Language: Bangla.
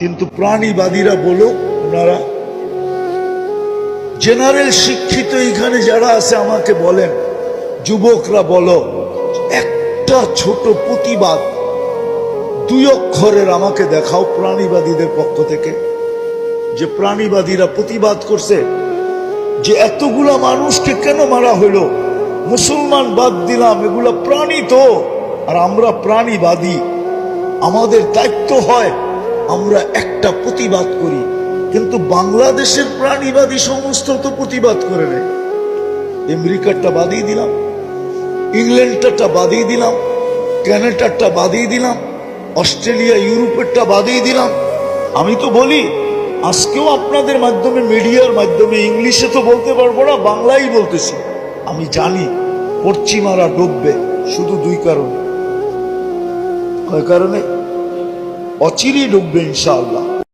কিন্তু প্রাণীবাদীরা বলো, ওনারা জেনারেল শিক্ষিত এখানে যারা আছে আমাকে বলেন, যুবকরা বলো, একটা ছোট প্রতিবাদ 2 অক্ষরের আমাকে দেখাও প্রাণীবাদীদের পক্ষ থেকে, যে প্রাণীবাদীরা প্রতিবাদ করছে যে এতগুলা মানুষকে কেন মারা হলো, মুসলমান বাদ দিলাম, এগুলা প্রাণী তো, আর আমরা প্রাণীবাদী, আমাদের দায়িত্ব হয় আমরা একটা প্রতিবাদ করি। কিন্তু বাংলাদেশের প্রাণীবাদী সমস্ত তো প্রতিবাদ করে নেই। আমেরিকারটা বাদিয়ে দিলাম, ইংল্যান্ডটা বাদিয়ে দিলাম, কানাডারটা বাদিয়ে দিলাম, অস্ট্রেলিয়া ইউরোপেরটা বাদিয়ে দিলাম। আমি তো বলি, আজকেও আপনাদের মাধ্যমে, মিডিয়ার মাধ্যমে, ইংলিশে তো বলতে পারবো না, বাংলাই বলতেছি। আমি জানি পশ্চিমারা ডুববে শুধু 2 কারণে। কয় কারণে? অচিরেই ডুববে ইনশাআল্লাহ।